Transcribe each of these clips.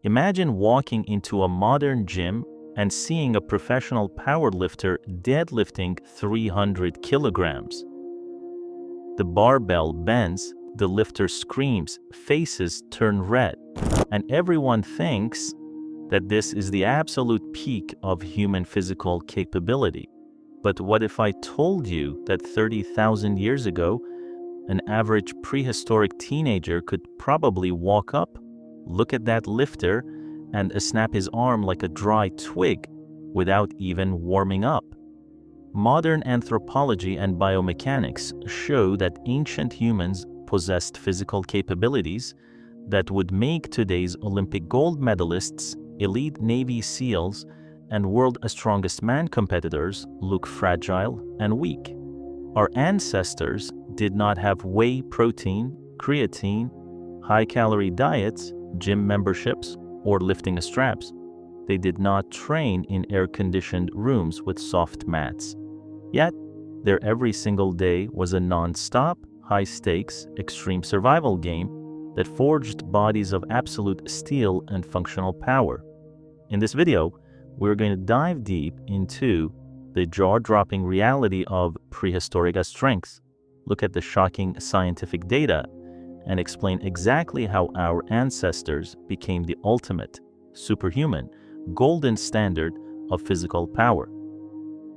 Imagine walking into a modern gym and seeing a professional powerlifter deadlifting 300 kilograms. The barbell bends, the lifter screams, faces turn red, and everyone thinks that this is the absolute peak of human physical capability. But what if I told you that 30,000 years ago, an average prehistoric teenager could probably walk up, look at that lifter, and snap his arm like a dry twig without even warming up? Modern anthropology and biomechanics show that ancient humans possessed physical capabilities that would make today's Olympic gold medalists, elite Navy SEALs, and world's strongest man competitors look fragile and weak. Our ancestors did not have whey protein, creatine, high-calorie diets, gym memberships, or lifting straps. They did not train in air-conditioned rooms with soft mats. Yet, their every single day was a non-stop, high-stakes, extreme survival game that forged bodies of absolute steel and functional power. In this video, we're going to dive deep into the jaw-dropping reality of prehistoric strengths, look at the shocking scientific data, and explain exactly how our ancestors became the ultimate, superhuman, golden standard of physical power.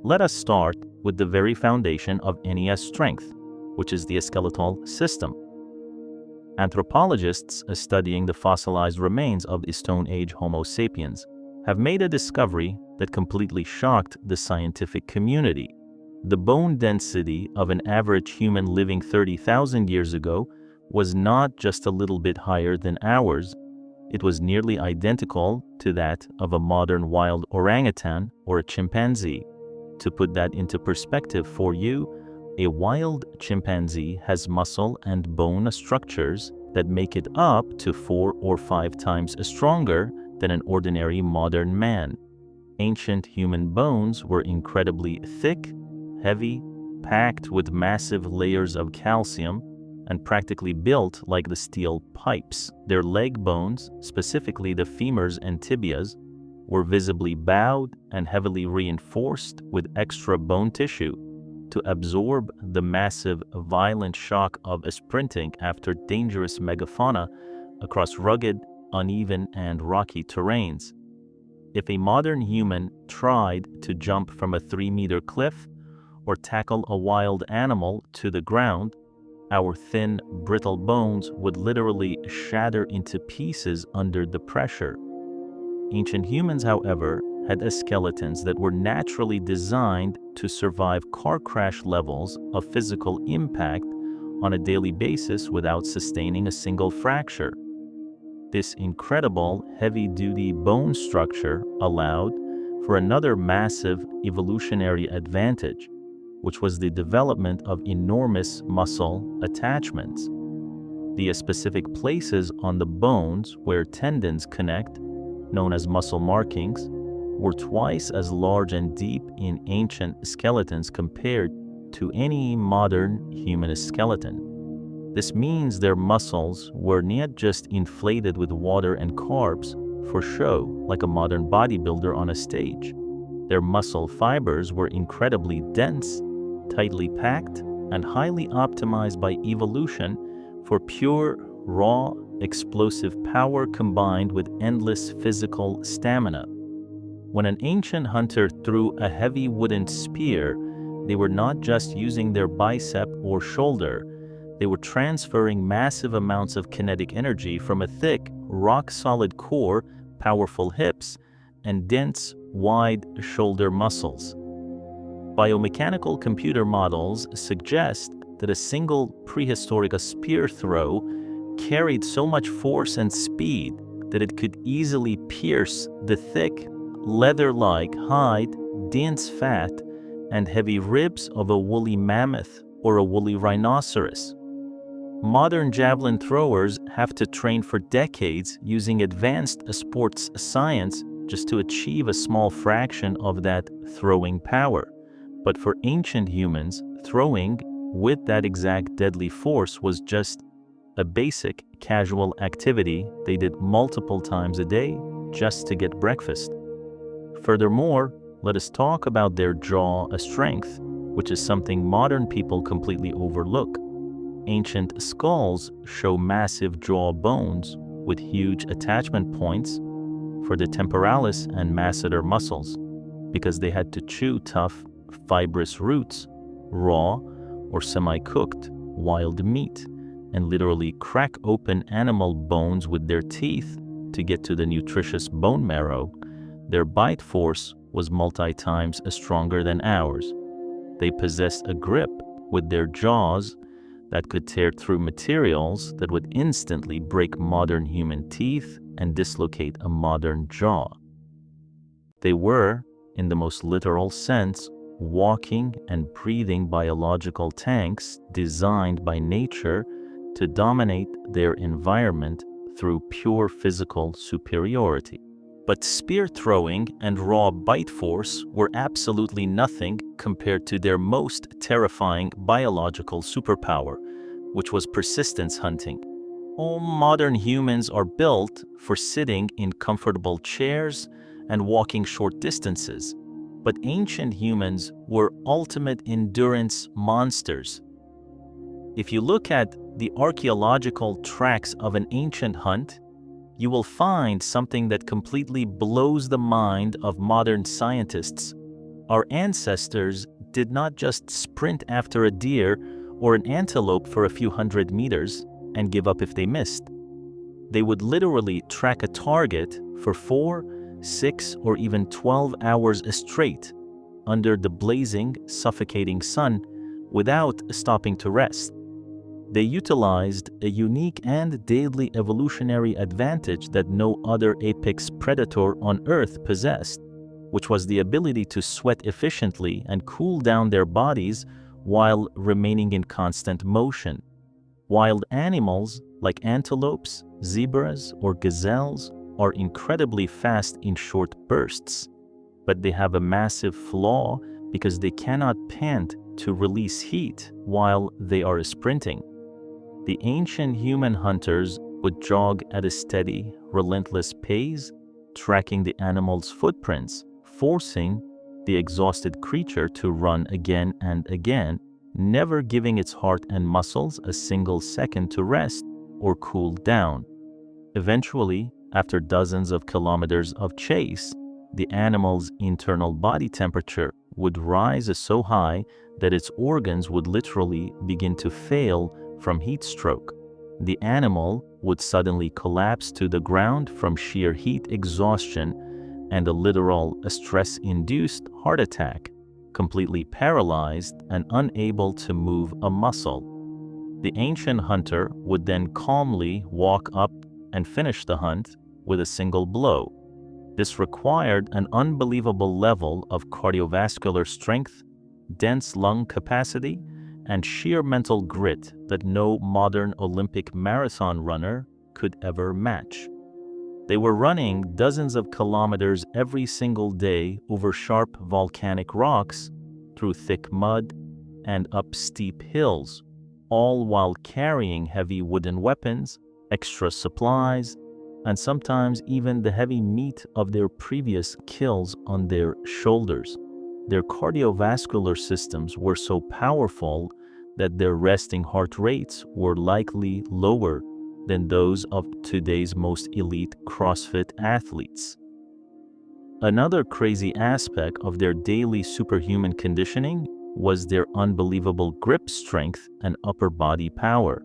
Let us start with the very foundation of any strength, which is the skeletal system. Anthropologists studying the fossilized remains of the Stone Age Homo sapiens have made a discovery that completely shocked the scientific community. The bone density of an average human living 30,000 years ago was not just a little bit higher than ours, it was nearly identical to that of a modern wild orangutan or a chimpanzee. To put that into perspective for you, a wild chimpanzee has muscle and bone structures that make it up to 4 or 5 times stronger than an ordinary modern man. Ancient human bones were incredibly thick, heavy, packed with massive layers of calcium, and practically built like the steel pipes. Their leg bones, specifically the femurs and tibias, were visibly bowed and heavily reinforced with extra bone tissue to absorb the massive, violent shock of sprinting after dangerous megafauna across rugged, uneven, and rocky terrains. If a modern human tried to jump from a 3-meter cliff or tackle a wild animal to the ground, our thin, brittle bones would literally shatter into pieces under the pressure. Ancient humans, however, had skeletons that were naturally designed to survive car crash levels of physical impact on a daily basis without sustaining a single fracture. This incredible, heavy-duty bone structure allowed for another massive evolutionary advantage, which was the development of enormous muscle attachments. The specific places on the bones where tendons connect, known as muscle markings, were twice as large and deep in ancient skeletons compared to any modern human skeleton. This means their muscles were not just inflated with water and carbs for show like a modern bodybuilder on a stage. Their muscle fibers were incredibly dense, tightly packed, and highly optimized by evolution for pure, raw, explosive power combined with endless physical stamina. When an ancient hunter threw a heavy wooden spear, they were not just using their bicep or shoulder, they were transferring massive amounts of kinetic energy from a thick, rock-solid core, powerful hips, and dense, wide shoulder muscles. Biomechanical computer models suggest that a single prehistoric spear throw carried so much force and speed that it could easily pierce the thick, leather-like hide, dense fat, and heavy ribs of a woolly mammoth or a woolly rhinoceros. Modern javelin throwers have to train for decades using advanced sports science just to achieve a small fraction of that throwing power. But for ancient humans, throwing with that exact deadly force was just a basic, casual activity they did multiple times a day just to get breakfast. Furthermore, let us talk about their jaw strength, which is something modern people completely overlook. Ancient skulls show massive jaw bones with huge attachment points for the temporalis and masseter muscles, because they had to chew tough, fibrous roots, raw or semi-cooked wild meat, and literally crack open animal bones with their teeth to get to the nutritious bone marrow. Their bite force was multi-times stronger than ours. They possessed a grip with their jaws that could tear through materials that would instantly break modern human teeth and dislocate a modern jaw. They were, in the most literal sense, walking and breathing biological tanks designed by nature to dominate their environment through pure physical superiority. But spear throwing and raw bite force were absolutely nothing compared to their most terrifying biological superpower, which was persistence hunting. All modern humans are built for sitting in comfortable chairs and walking short distances, but ancient humans were ultimate endurance monsters. If you look at the archaeological tracks of an ancient hunt, you will find something that completely blows the mind of modern scientists. Our ancestors did not just sprint after a deer or an antelope for a few hundred meters and give up if they missed. They would literally track a target for 4, 6, or even 12 hours straight under the blazing, suffocating sun without stopping to rest. They utilized a unique and deadly evolutionary advantage that no other apex predator on Earth possessed, which was the ability to sweat efficiently and cool down their bodies while remaining in constant motion. Wild animals like antelopes, zebras, or gazelles are incredibly fast in short bursts, but they have a massive flaw because they cannot pant to release heat while they are sprinting. The ancient human hunters would jog at a steady, relentless pace, tracking the animal's footprints, forcing the exhausted creature to run again and again, never giving its heart and muscles a single second to rest or cool down. Eventually, after dozens of kilometers of chase, the animal's internal body temperature would rise so high that its organs would literally begin to fail from heat stroke. The animal would suddenly collapse to the ground from sheer heat exhaustion and a literal stress-induced heart attack, completely paralyzed and unable to move a muscle. The ancient hunter would then calmly walk up and finish the hunt with a single blow. This required an unbelievable level of cardiovascular strength, dense lung capacity, and sheer mental grit that no modern Olympic marathon runner could ever match. They were running dozens of kilometers every single day over sharp volcanic rocks, through thick mud, and up steep hills, all while carrying heavy wooden weapons, extra supplies, and sometimes even the heavy meat of their previous kills on their shoulders. Their cardiovascular systems were so powerful that their resting heart rates were likely lower than those of today's most elite CrossFit athletes. Another crazy aspect of their daily superhuman conditioning was their unbelievable grip strength and upper body power.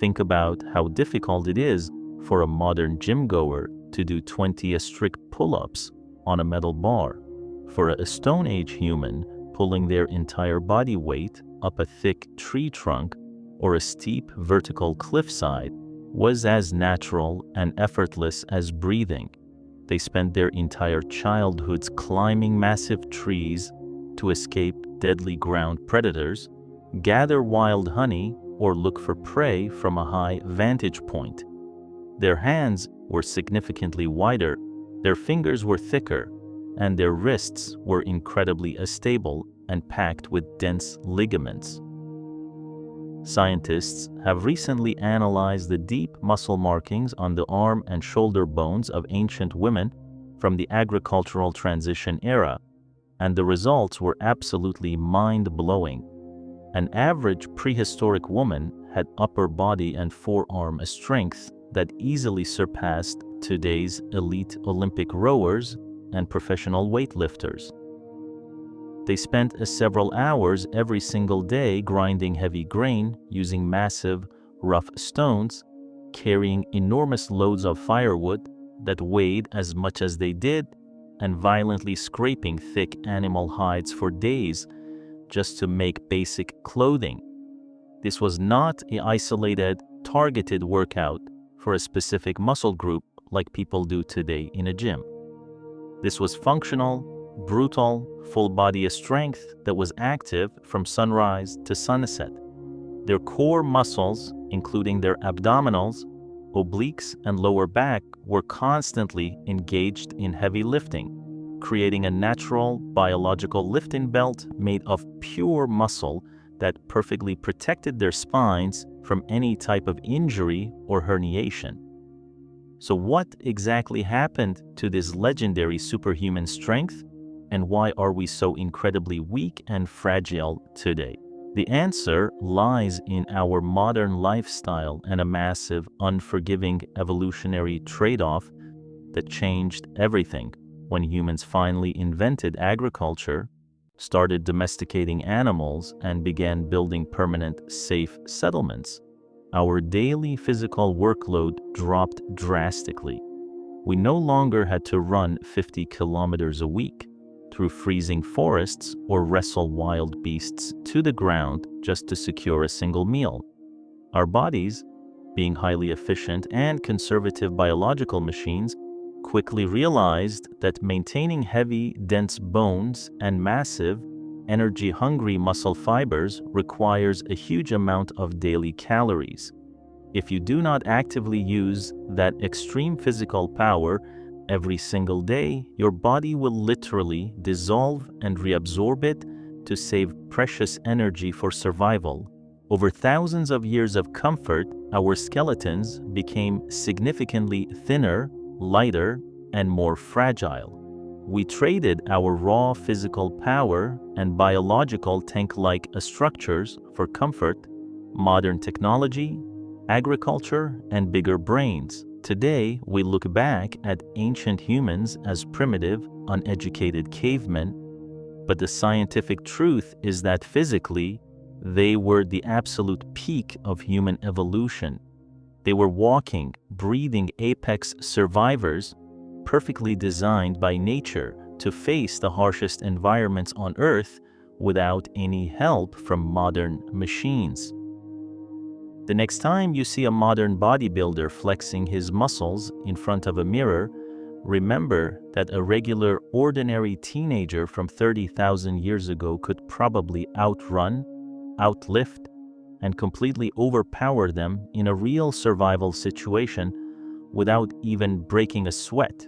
Think about how difficult it is for a modern gym goer to do 20 strict pull-ups on a metal bar. For a Stone Age human, pulling their entire body weight up a thick tree trunk or a steep vertical cliffside was as natural and effortless as breathing. They spent their entire childhoods climbing massive trees to escape deadly ground predators, gather wild honey, or look for prey from a high vantage point. Their hands were significantly wider, their fingers were thicker, and their wrists were incredibly stable and packed with dense ligaments. Scientists have recently analyzed the deep muscle markings on the arm and shoulder bones of ancient women from the agricultural transition era, and the results were absolutely mind-blowing. An average prehistoric woman had upper body and forearm strength that easily surpassed today's elite Olympic rowers and professional weightlifters. They spent several hours every single day grinding heavy grain using massive, rough stones, carrying enormous loads of firewood that weighed as much as they did, and violently scraping thick animal hides for days just to make basic clothing. This was not an isolated, targeted workout for a specific muscle group like people do today in a gym. This was functional, brutal, full-body strength that was active from sunrise to sunset. Their core muscles, including their abdominals, obliques, and lower back, were constantly engaged in heavy lifting, creating a natural biological lifting belt made of pure muscle that perfectly protected their spines from any type of injury or herniation. So what exactly happened to this legendary superhuman strength, and why are we so incredibly weak and fragile today? The answer lies in our modern lifestyle and a massive, unforgiving evolutionary trade-off that changed everything when humans finally invented agriculture, started domesticating animals, and began building permanent, safe settlements. Our daily physical workload dropped drastically. We no longer had to run 50 kilometers a week through freezing forests or wrestle wild beasts to the ground just to secure a single meal. Our bodies, being highly efficient and conservative biological machines, quickly realized that maintaining heavy, dense bones and massive, energy-hungry muscle fibers requires a huge amount of daily calories. If you do not actively use that extreme physical power every single day, your body will literally dissolve and reabsorb it to save precious energy for survival. Over thousands of years of comfort, our skeletons became significantly thinner, lighter, and more fragile. We traded our raw physical power and biological tank-like structures for comfort, modern technology, agriculture, and bigger brains. Today, we look back at ancient humans as primitive, uneducated cavemen, but the scientific truth is that physically, they were the absolute peak of human evolution. They were walking, breathing apex survivors, perfectly designed by nature to face the harshest environments on Earth without any help from modern machines. The next time you see a modern bodybuilder flexing his muscles in front of a mirror, remember that a regular, ordinary teenager from 30,000 years ago could probably outrun, outlift, and completely overpower them in a real survival situation without even breaking a sweat.